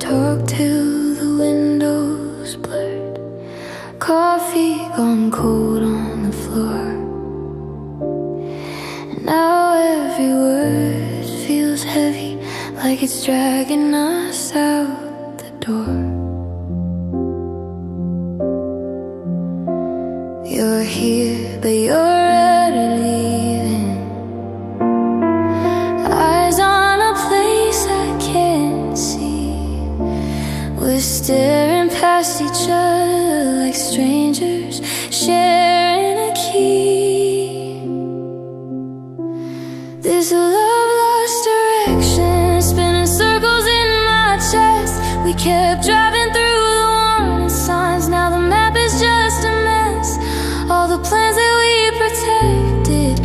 talk till the windows blurred. Coffee gone cold on the floor. And now every word feels heavy, like it's dragging us out the door. You're here, but you're already leaving. Eyes on a place I can't see. We're staring past each other like strangers, sharing a key. This love lost direction, spinning circles in my chest. We kept driving through the warning signs, now the map is just a mess. All the plans that we protected,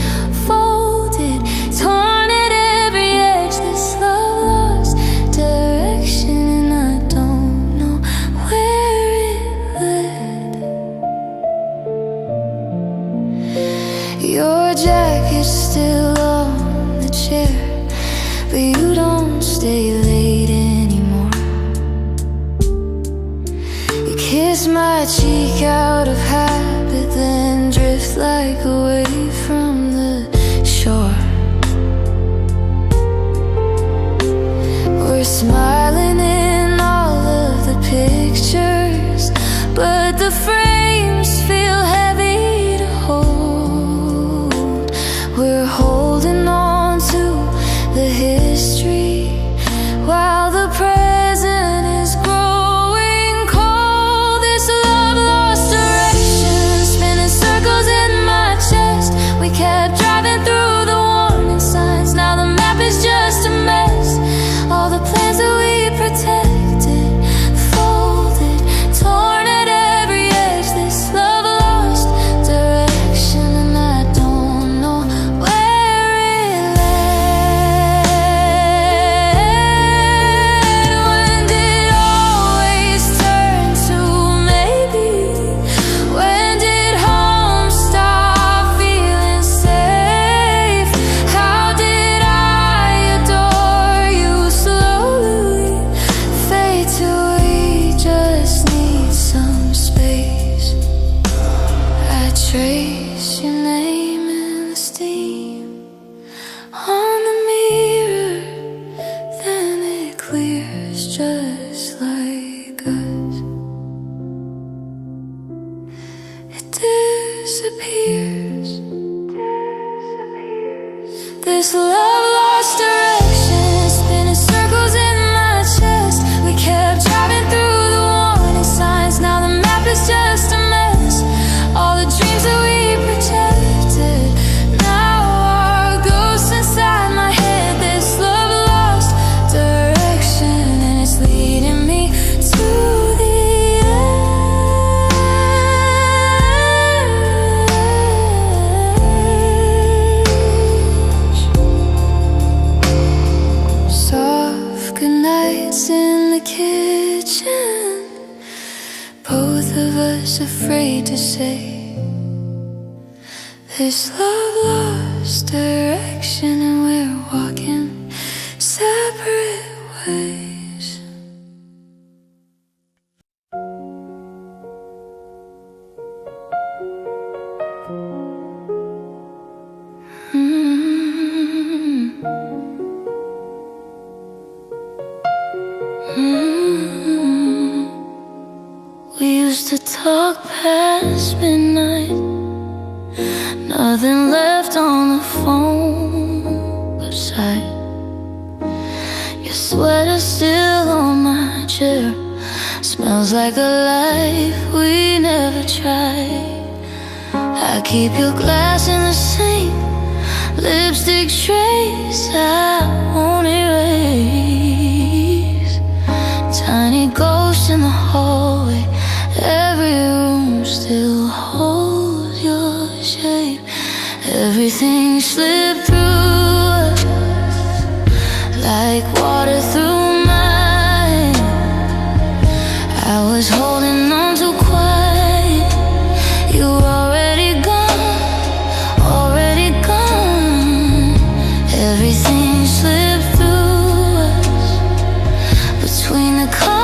folded, torn at every edge. This love lost direction, and I don't know where it led. Your jacket's still on the chair, but you don't stay late anymore. You kiss my cheek out of habit, then drift like a wave from the shore. We're smiling in all of the pictures, but the frames feel heavy to hold. We're holding on to the history while the present is growing cold. This love lost direction, spinning circles in my chest. We kept driving through the warning signs, now the map is just a mess. All the plans that we protected, folded, torn at every edge. This love lost direction, and I don't know where it led. When did always turn to maybe? When did home stop feeling safe? How did I adore you slowly fade till we just need some space? I trace your name in the steam on the mirror, then it clears just like us. It disappears. This love lost direction, spinning circles in my chest. We kept driving through the warning signs, now the map is just a mess. All the dreams that we protected now are ghosts inside my head. This love lost direction, and it's leading me to the edge. Soft goodnights in the kitchen, both of us afraid to say this love lost direction, and we're walking separate ways. We used to talk past midnight, nothing left on the phone but sight. Your sweater still on my chair, smells like a life we never tried. I keep your glass in the sink, lipstick trace I won't erase. Tiny ghost in the hallway, every room still holds your shape. Everything slipped through us like water through mine. I was holding on too quiet. You were already gone, already gone. Everything slipped through us between the clouds.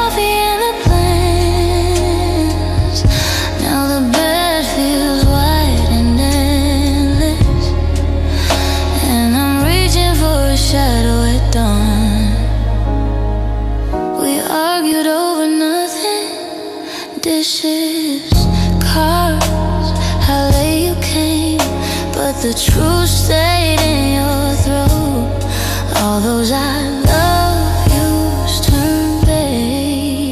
the truth stayed in your throat. All those I love yous turned vain.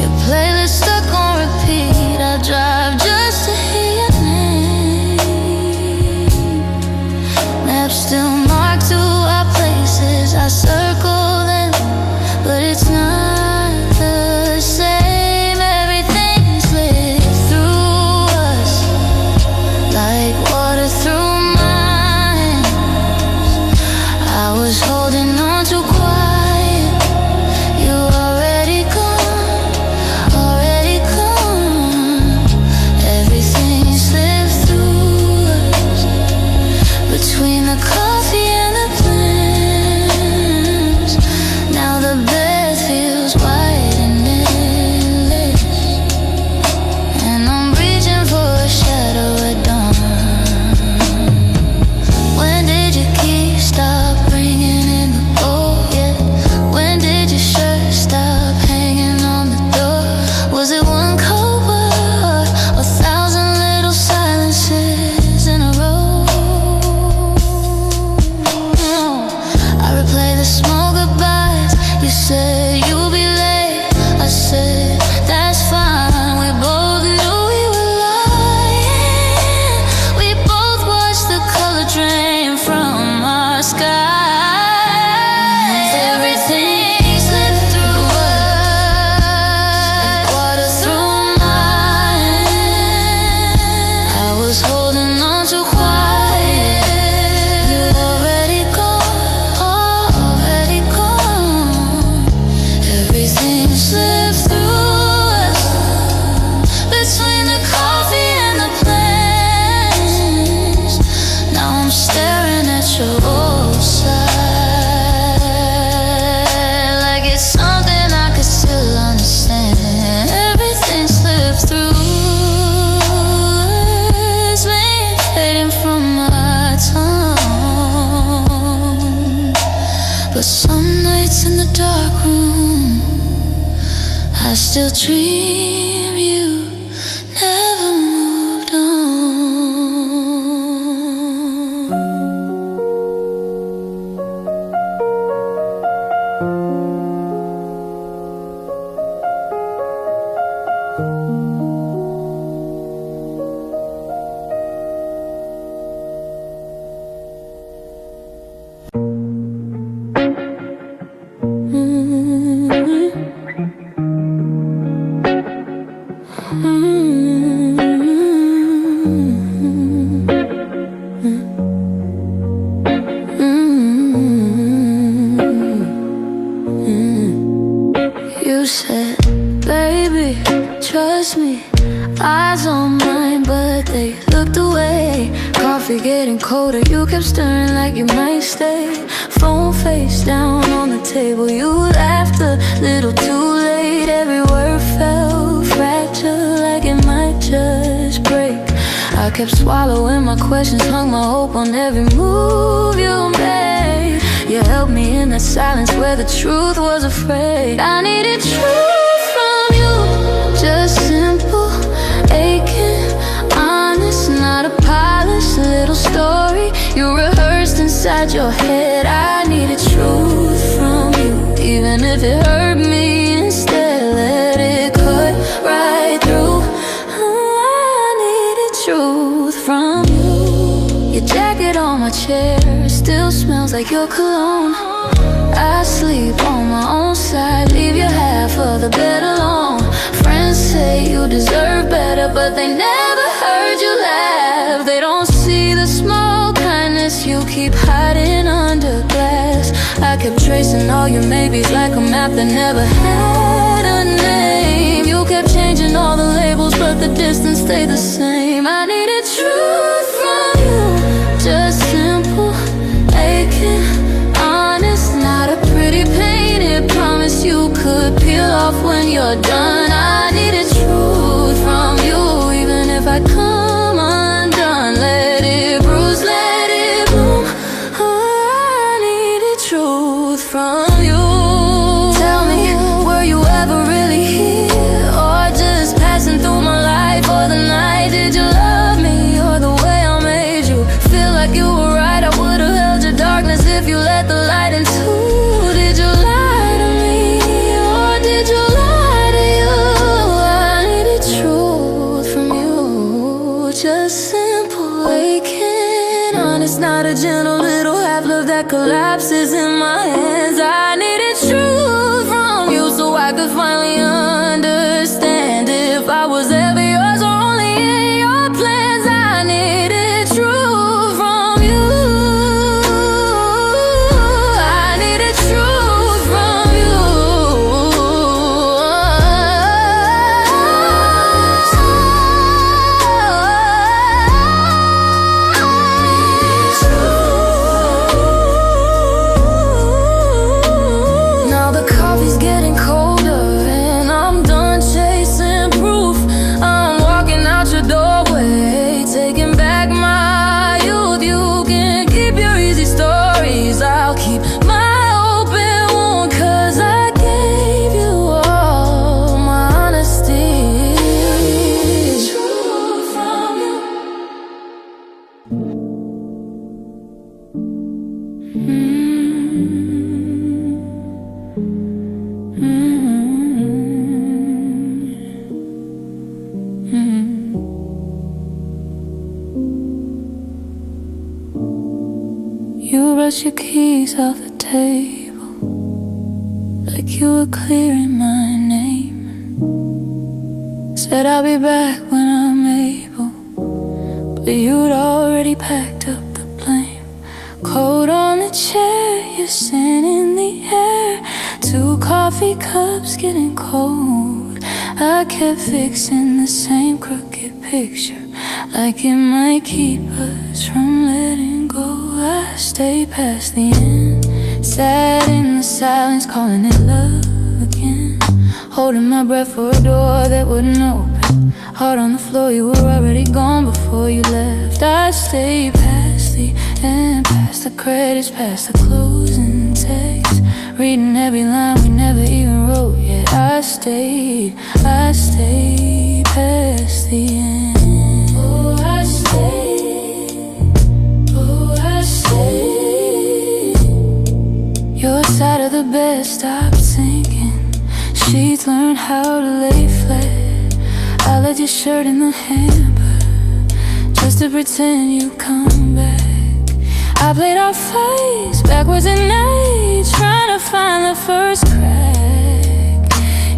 Your playlist stuck on repeat. I drive just to hear your name. Maps still mark to our places. I circle them, but it's not the same. Everything slipped through us like water through my hands. I was holding on too quiet. You already gone, already gone. Everything slipped through us between the coffee and the plans. Now the bed feels wide and endless, and I'm reaching for a shadow at dawn. When did your key stop ringing in the bowl? Yeah. When did your shirt stop hanging on the door? Was it one cold word or 1,000 little silences in a row? No. I replay the small goodbyes. You said you'll be late. I said that's fine. We both knew we were lying. We both watched the color drain from our skies. Everything slipped through us, water through my hands. I was holding on too quiet. You already gone, already gone. Everything slipped through us between the coffee and the plans. Now I'm staring at your old side like it's something I could still understand. Everything slipped through. It's been fading from my tongue, but some nights in the dark room I still dream you never moved on. You said, baby, trust me. Eyes on mine, but they looked away. Coffee getting colder, you kept stirring like you might stay. Phone face down on the table, you laughed a little too late. Every word fell fractured like it might just break. I kept swallowing my questions, hung my hope on every move you made. You held me in the silence where the truth was afraid. I needed truth from you, just simple, aching, honest, not a polished little story you rehearsed inside your head. I needed truth from you, even if it hurt me. Instead, let it cut right through. I needed truth from you. Your jacket on my chair still smells like your cologne. I sleep on my own side, leave your half of the bed alone. Friends say you deserve better, but they never heard you laugh. They don't see the small kindness you keep hiding under glass. I kept tracing all your maybes like a map that never had a name. You kept changing all the labels, but the distance stayed the same. I needed truth from you, just simple, aching, honest, not a pretty painted promise you could peel off when you're done. I needed truth from you, even if I come undone. Let it bruise, let it bloom. I needed truth from you. Tell me, were you ever really here, or just passing through my life for the night? Did you love me or the way I made you just simple aching. Honest, not a gentle little half love that collapses in my hands. I needed truth from you so I could finally understand if I was ever yours or only in your plans. I needed truth from you. I needed truth from you. Now the coffee's getting colder and I'm done chasing proof. I'm walking out your doorway, taking back my youth. You can keep your easy stories, I'll keep my open wound, 'cause I gave you all my honesty. Truth from you. You brushed your keys off the table like you were clearing my name. Said I'll be back when I'm able, but you'd already packed up the blame. Cold on the chair, your scent in the air, 2 coffee cups getting cold. I kept fixing the same crooked picture, like it might keep us from letting go. I stayed past the end, sat in the silence, calling it love again. Holding my breath for a door that wouldn't open. Heart on the floor, you were already gone before you left. I stayed past the end, past the credits, past the closing text, reading every line we never even wrote yet. I stayed past the end. Oh, I stayed, oh, I stayed. Your side of the bed stopped sinking, sheets learned how to lay flat. I left your shirt in the hamper just to pretend you'd come back. I played our fights backwards at night, trying to find the first crack.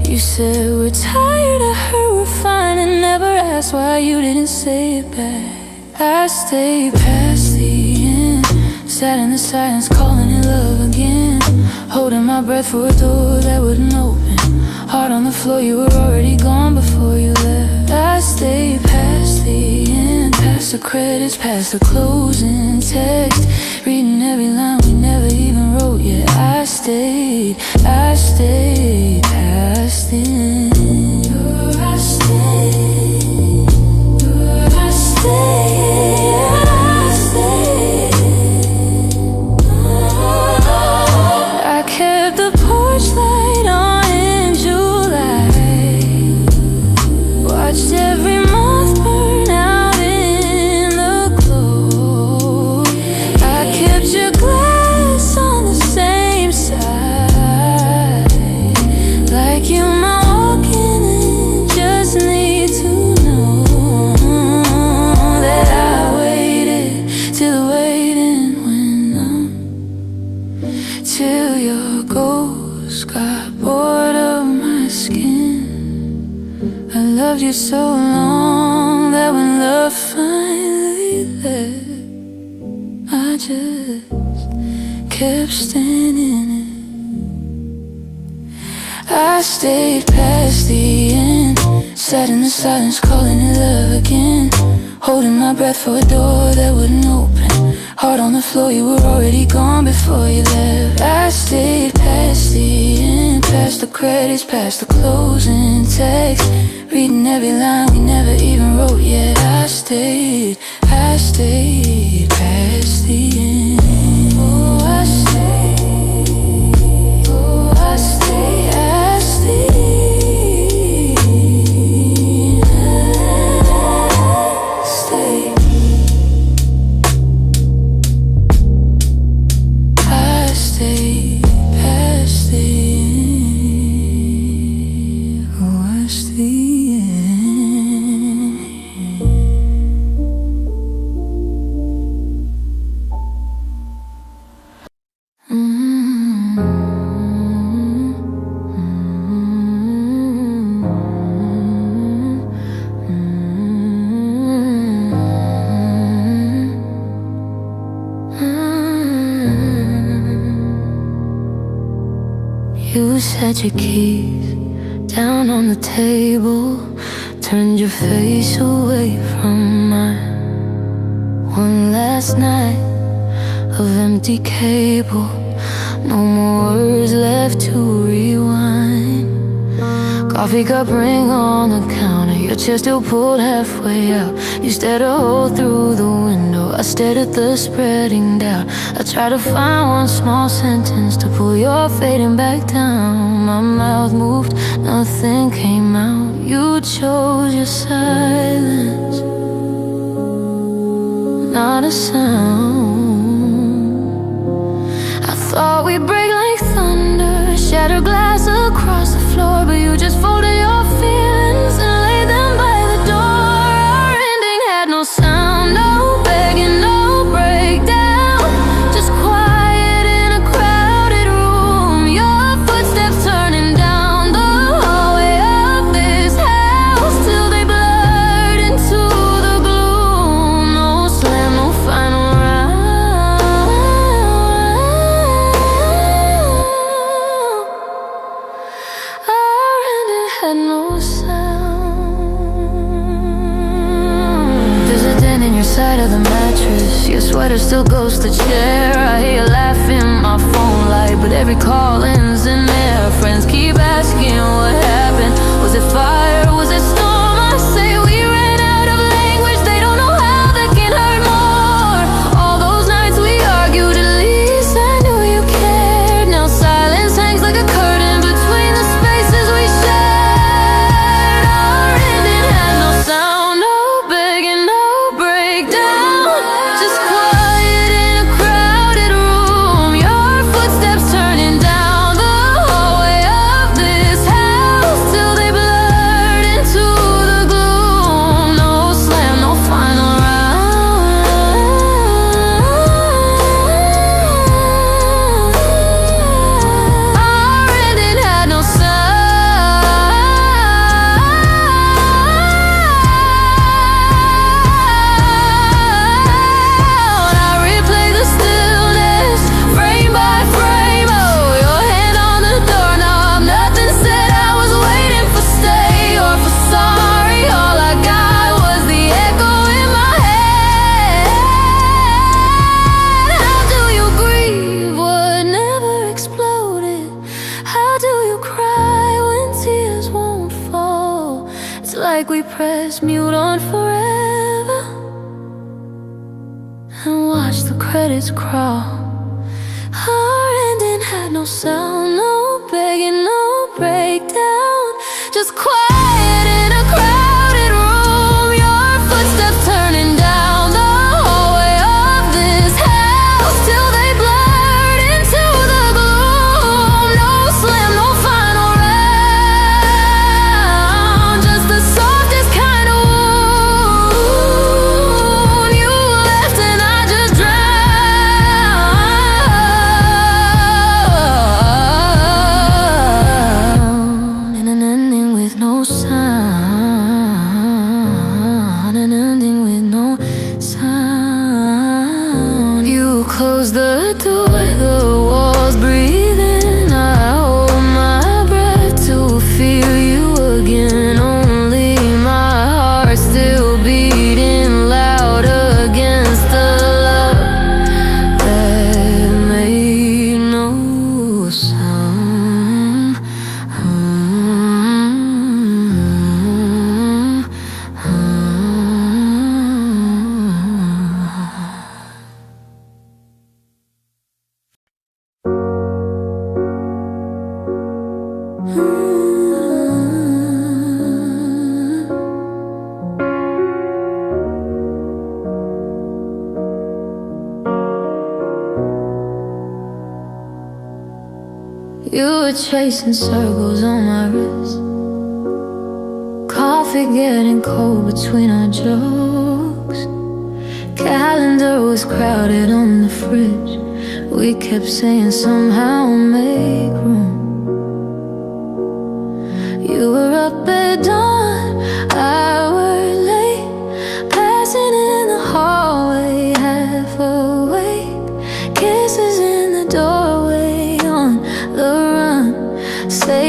You said we're tired of her, we're fine, and never asked why you didn't say it back. I stayed past the end, sat in the silence, calling it love again. Holding my breath for a door that wouldn't open. Heart on the floor, you were already gone before you left. I stayed past the end, past the credits, past the closing text, reading every line we never even wrote yet. I stayed past the end. I stayed, I stayed, I stayed. I kept the porch light on in July, watched every moth burn out in the glow. I kept your glass on the same side, like you might walk in and just need to know that I waited till the waiting went numb, till your ghost got bored of my skin. I loved you so long that when love finally left, I just kept standing in. I stayed past the end, sat in the silence, calling it love again. Holding my breath for a door that wouldn't open. Heart on the floor, you were already gone before you left. I stayed past the end, past the credits, past the closing text, reading every line we never even wrote yet. I stayed past the end. Oh, I stayed, oh, I stayed, I stayed, I stayed. set your keys down on the table, turned your face away from mine. One last night of empty cable, no more words left to rewind. Coffee cup ring on the counter, your chair still pulled halfway out. You stared a hole through the window, I stared at the spreading doubt. I tried to find one small sentence to pull your fading back down. My mouth moved, nothing came out. You chose your silence, not a sound. I thought we'd break like thunder, shatter glass across the floor, but you just folded your feelings and laid them by the door. Our ending had no sound, no begging, no breakdown, just quiet in a crowded room. Your footsteps turning down the hallway of this house till they blurred into the gloom. No slam, no final round. Our ending had no sound. There's a dent in your side of the mattress, your sweater still goes to chair. I hear you laughing, my phone light, but every call ends in there. Friends keep asking what happened. Was it fire? Was it storm? I say we ran out of language. They don't know how that can hurt more. All those nights we argued, at least I knew you cared. Now silence hangs like a curtain between the spaces we shared. Our ending had no sound, no begging, no breakdown, just quiet in a crowded room. Your footsteps turning down the hallway of this house till they blurred into the gloom. No slam, no final round. Our ending had no sound. I replay the stillness, frame by frame. Oh, your hand on the doorknob, nothing said. I was waiting for stay or for sorry. All I got was the echo in my head. How do you grieve what never exploded? How do you cry when tears won't fall? It's like we press mute on forever and watch the credits crawl. Our ending had no sound, no begging, no breakdown, just quiet in a crowded room. Your footsteps turning down the hallway of this house till they blurred into the gloom. No slam, no final round, just the softest kind of wound. You left and I just drowned in an ending with no sound, an ending with no sound. You close the door, the walls breathing. I hold my breath to feel you again. Only my heart still beating loud against the love that made no sound. You were chasing circles on my wrist, coffee getting cold between our jokes. Calendar was crowded on the fridge. We kept saying somehow make room. You were up at dawn, I were late, passing in the hallway, half awake. Kisses in the doorway, on the run. Say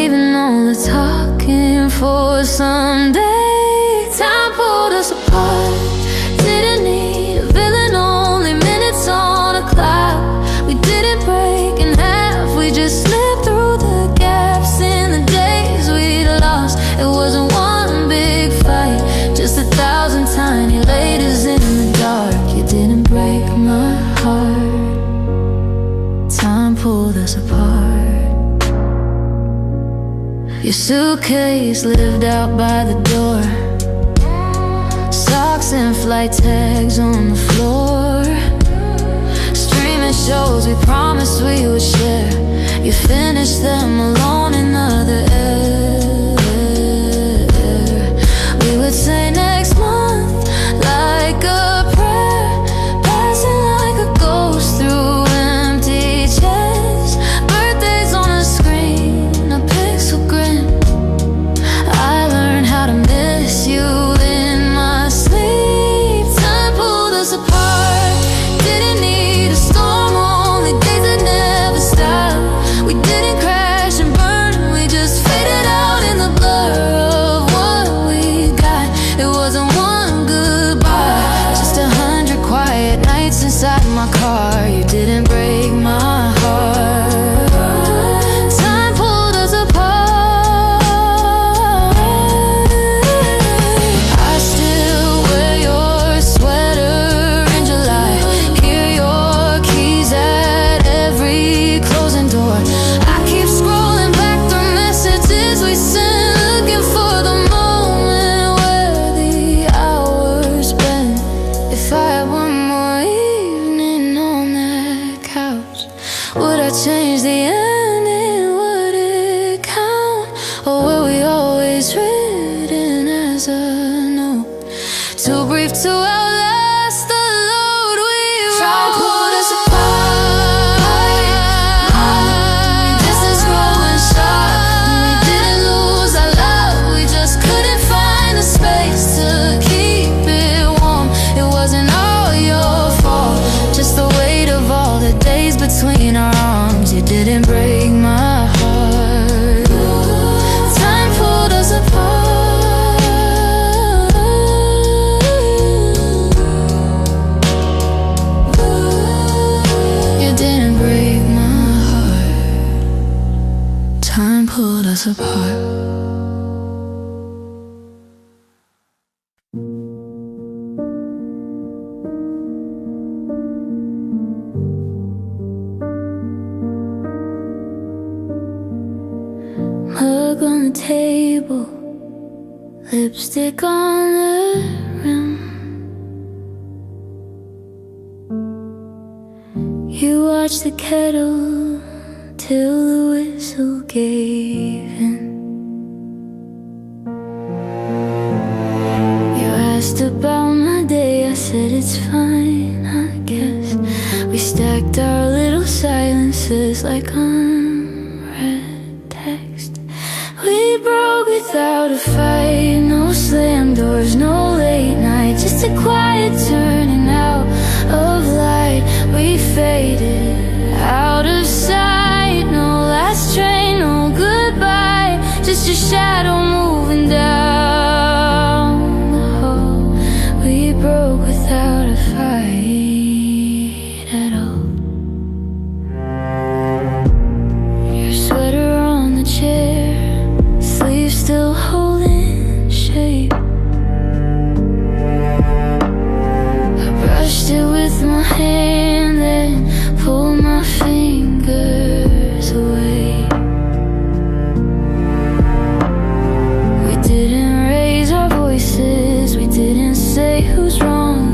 Your suitcase lived out by the door, socks and flight tags on the floor, streaming shows we promised we would share. You finished them alone in the air. We would say next month like a prayer, passing like a ghost through empty chairs. Birthdays on a screen, a pixel grin. I learned how to miss you in my sleep. Time pulled us apart, didn't need a storm, only days that never stopped. We didn't crash and burn, we just faded out in the blur of what we got. It wasn't one goodbye, just 100 quiet nights inside my car. You didn't break my heart. Time pulled us apart. I still wear your sweater in July, hear your keys at every closing door. I keep scrolling back through messages we sent, looking for the moment where the hours bend. If I had one more evening on that couch, would I change the ending? Would it count? Or were we always written as a note, too brief to outlast the load we wrote? Time pulled us apart, distance growing sharp. We didn't lose our love, we just couldn't find the space to keep it warm. It wasn't all your fault, just the weight of all the days between our arms. You didn't break my heart. Time pulled us apart. You didn't break my heart. Time pulled us apart. Mug on the table, lipstick on the rim. You watched the kettle till the whistle gave in. You asked about my day, I said it's fine, I guess. We stacked our little silences like unread text. We broke without a fight, no slam doors, no late night, just a quiet turning out of light. We faded out of sight, no last train, no goodbye, just your shadow moving down the hall. We broke without a fight at all. Your sweater on the chair, sleeves still holding shape. I brushed it with my hand, then pulled my fingers away. We didn't raise our voices, we didn't say who's wrong,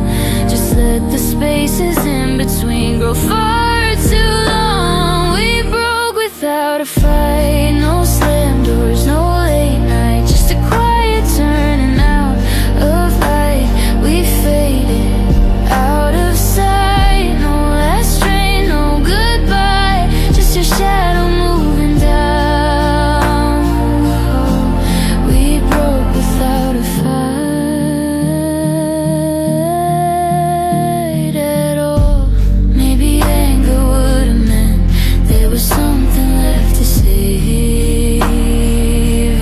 just let the spaces in between grow far too long. We broke without a fight, no slam doors, no late night, just a quiet turning out of light. We faded out of sight, no last train, no goodbye, just your shadow moving down the hall. We broke without a fight at all. Maybe anger would have meant there was something left to save.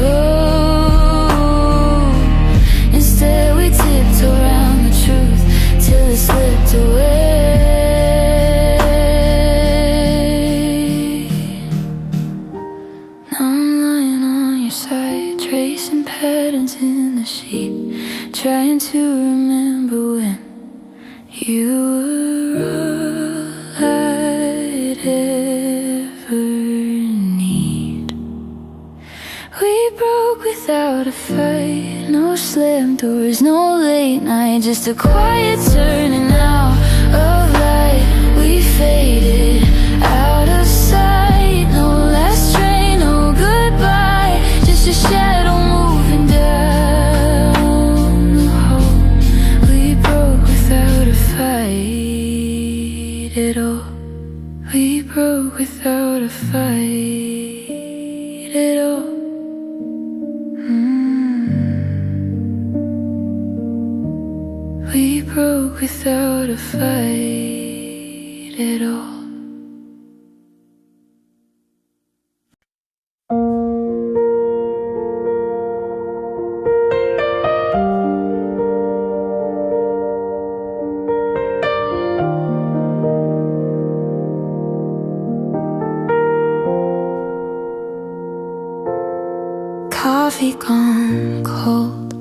Oh, instead we tiptoed around the truth till it slipped away. Now I'm lying on your side, tracing patterns in the sheet, trying to remember when you were all I'd ever need. We fight. No slam doors, no late night, just a quiet turning out of light. We faded out of sight. No last train, no goodbye, just a shadow moving down the hall. We broke without a fight at all. We broke without a fight at all. We broke without a fight at all. Coffee gone cold.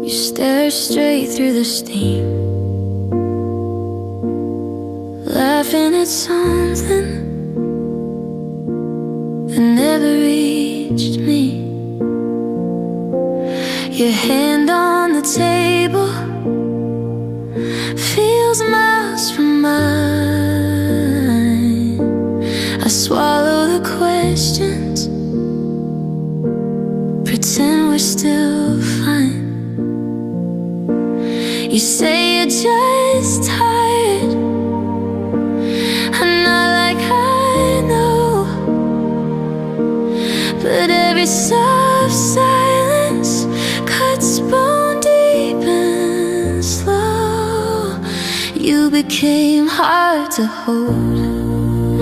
You stare straight through the steam, laughing at something that never reached me. Your hand on the table feels miles from mine. I swallow the questions, pretend we're still fine. You say you're just tired. I'm not like I know, but every soft silence cuts bone deep and slow. You became hard to hold,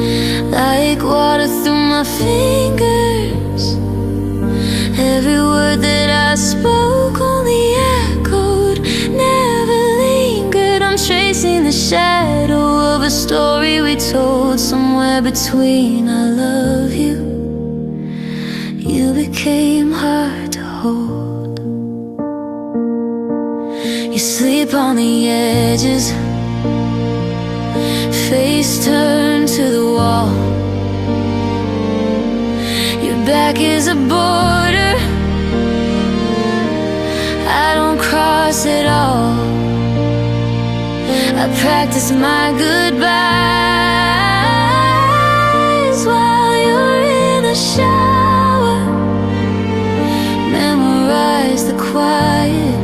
like water through my fingers. Every word that I spoke only echoed, never lingered. I'm tracing the shadow of a story we told, somewhere between I love you. You became hard to hold. You sleep on the edges, face turned to the wall. Your back is a border I don't cross at all. I practice my goodbyes while you're in the shower. Memorize the quiet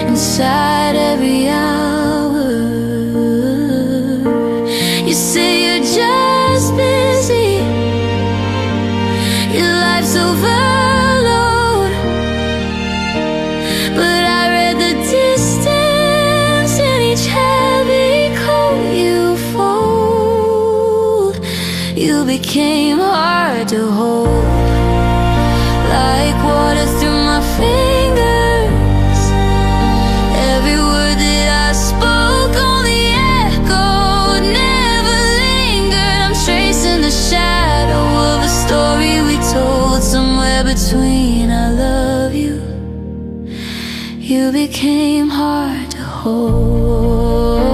inside every hour. You say you're just busy, your life's overload, but I read the distance in each heavy coat you fold. You became hard to hold, like water through my fingers. Every word that I spoke only echoed, never lingered. I'm tracing the shadow of a story we told, somewhere between I love you. You became hard to hold.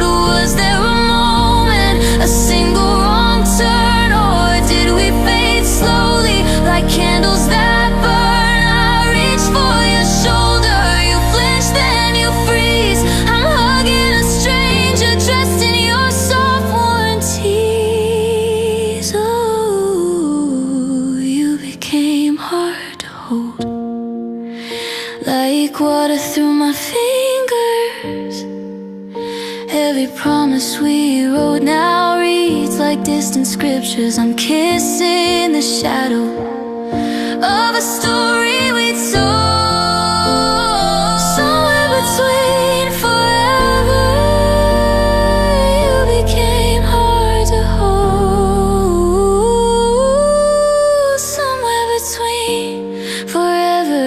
Was there a moment, a single wrong turn, or did we fade slowly like candles that burn? I reach for your shoulder, you flinch, then you freeze. I'm hugging a stranger dressed in your soft worn tees. Oh, you became hard to hold, like water through my fingers. Every promise we wrote now reads like distant scriptures. I'm kissing the shadow of a story we told, somewhere between forever. You became hard to hold, somewhere between forever.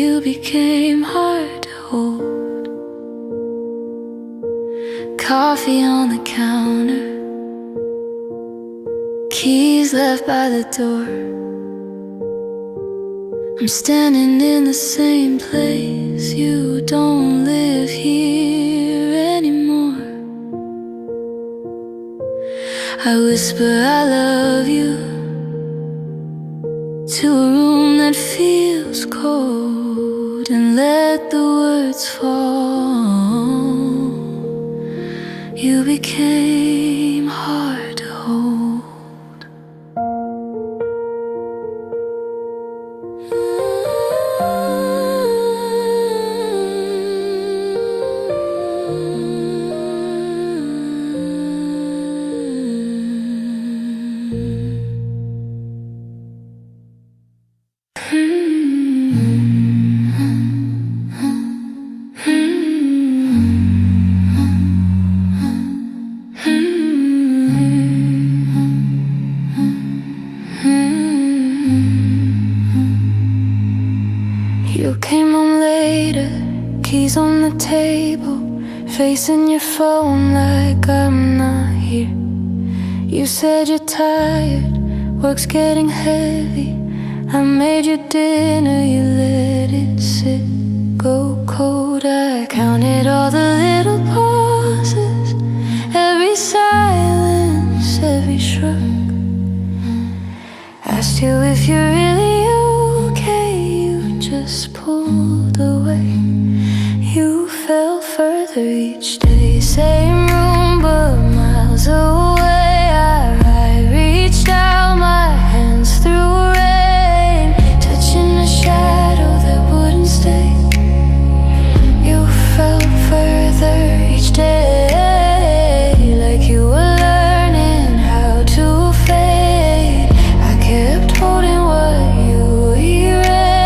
You became hard to hold. Coffee on the counter, keys left by the door. I'm standing in the same place. You don't live here anymore. I wish whisper I love you to a room that feels cold, and let the words fall. You became hard to hold. You came home later, keys on the table, facing your phone like I'm not here. You said you're tired, work's getting heavy. I made you dinner, you let it sit, go cold. I counted all the little pauses, every silence, every shrug. Asked you if you're really okay, you just pulled away. You fell further each day, same room but miles away. I reached out, my hands through rain, touching a shadow that wouldn't stay. You fell further each day, like you were learning how to fade. I kept holding what you erased.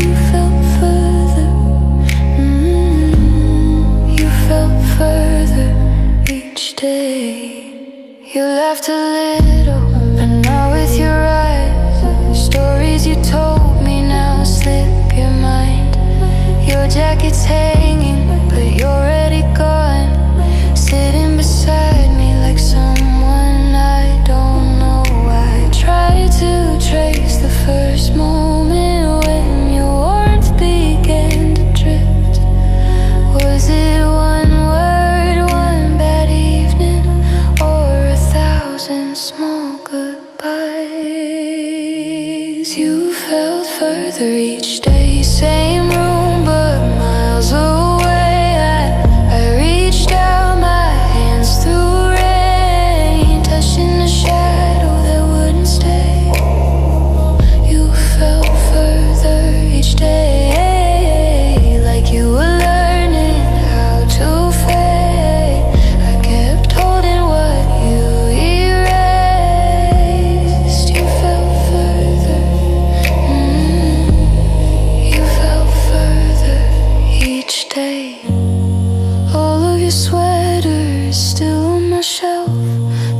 You fell further, you fell further each day. You laughed a little, but not with your eyes. The stories you told me now slip your mind. Your jacket's hanging, but you're already gone, sitting beside me like someone I don't know. I tried to trace the first moment when your warmth began to drift. Was it one word, one bad evening, or 1,000 small goodbyes? You felt further each day, same room but miles away. I reached out, my hands through rain, touching a shadow that wouldn't stay. You fell further each day, like you were learning how to fade. I kept holding what you erased. You fell further, you fell further each day. All of your sweaters still on my shelf,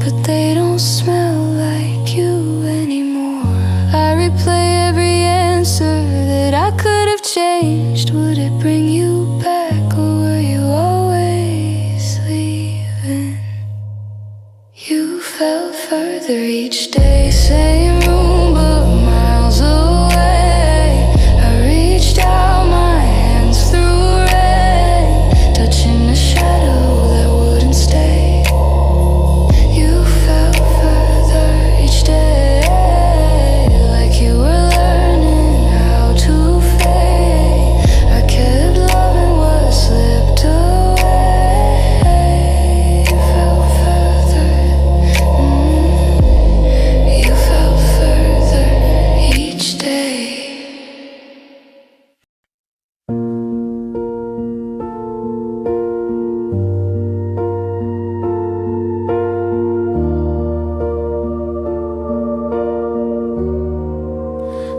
but they don't smell like you anymore. I replay every answer that I could have changed. Would it bring you back, or were you always leaving? You fell further each day, same room but miles away. I reached out, my hands through rain, touching a shadow that wouldn't stay. You fell further each day, like you were learning how to fade. I kept loving what slipped away. You fell further, you fell further each day.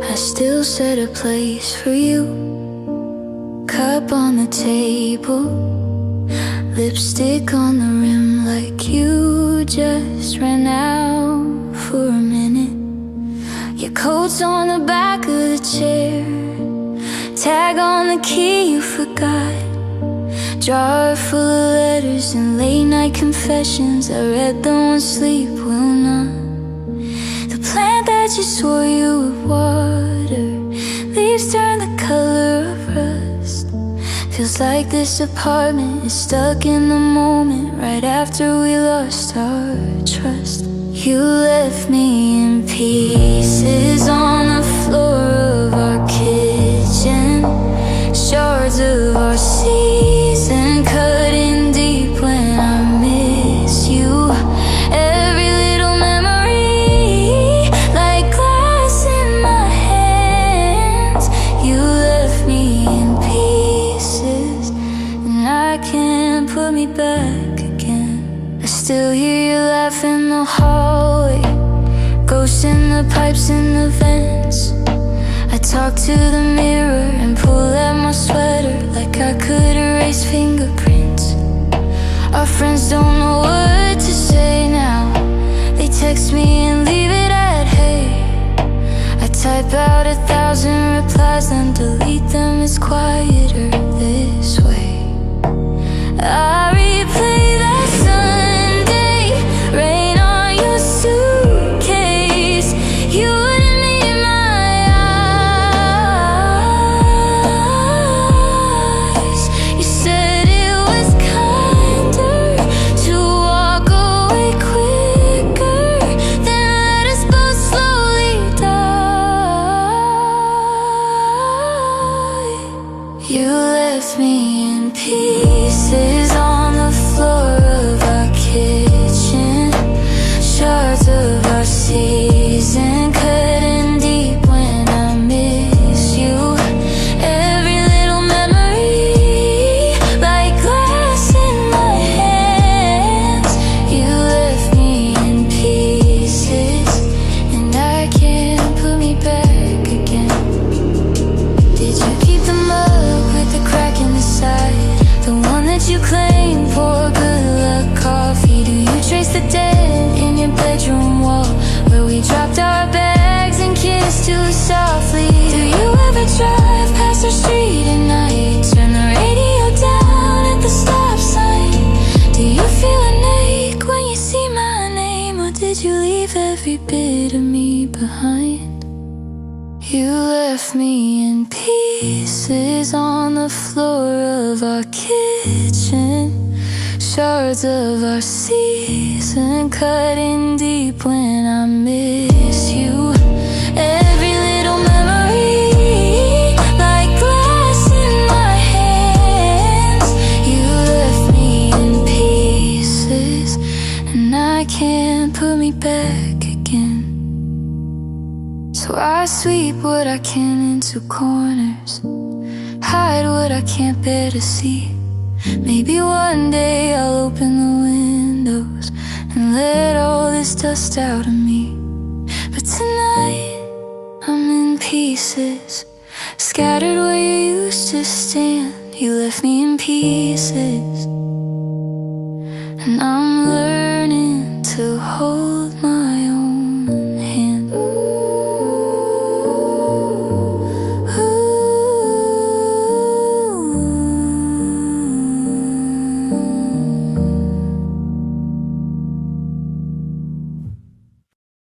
I still set a place for you, cup on the table, lipstick on the rim, like you just ran out for a minute. Your coat's on the back of the chair, tag on the key you forgot, jar full of letters and late night confessions. I read them when sleep will not. The plant that you swore you would water, leaves turn the color of rust. Feels like this apartment is stuck in the moment, right after we lost our trust. You left me in pieces on the floor of our kitchen, shards of our season cutting deep when I miss you. Every little memory, like glass in my hands. You left me in pieces, and I can't put me back again. I still hear you laugh in the hallway, ghosts in the pipes in the vents. I talk to the mirror and pull at my sweater like I could erase fingerprints. Our friends don't know what to say now. They text me and leave it at hey. I type out 1,000 replies then delete them. It's quieter this way. I replay that Sunday, rain on your suitcase. You wouldn't meet my eyes. You said it was kinder to walk away quicker than let us both slowly die. You left me in pieces on the floor of our kitchen, shards of our season cutting deep when I miss you. Every little memory, like glass in my hands. You left me in pieces, and I can't put me back again. Did you keep the mug with the crack in the side, the one that you claimed for good luck coffee? Do you trace the dent in your bedroom wall where we dropped our bags and kissed too softly? Do you ever drive past our street at night, turn the radio down at the stop sign? Do you feel an ache when you see my name, or did you leave every bit of me behind? You left me in pieces on the floor of our kitchen, shards of our season cutting deep when I miss you. Every little memory, like glass in my hands. You left me in pieces, and I can't put me back again. So I sweep what I can into corners, hide what I can't bear to see. Maybe one day I'll open the windows and let all this dust out of me. But tonight I'm in pieces, scattered where you used to stand. You left me in pieces, and I'm learning to hold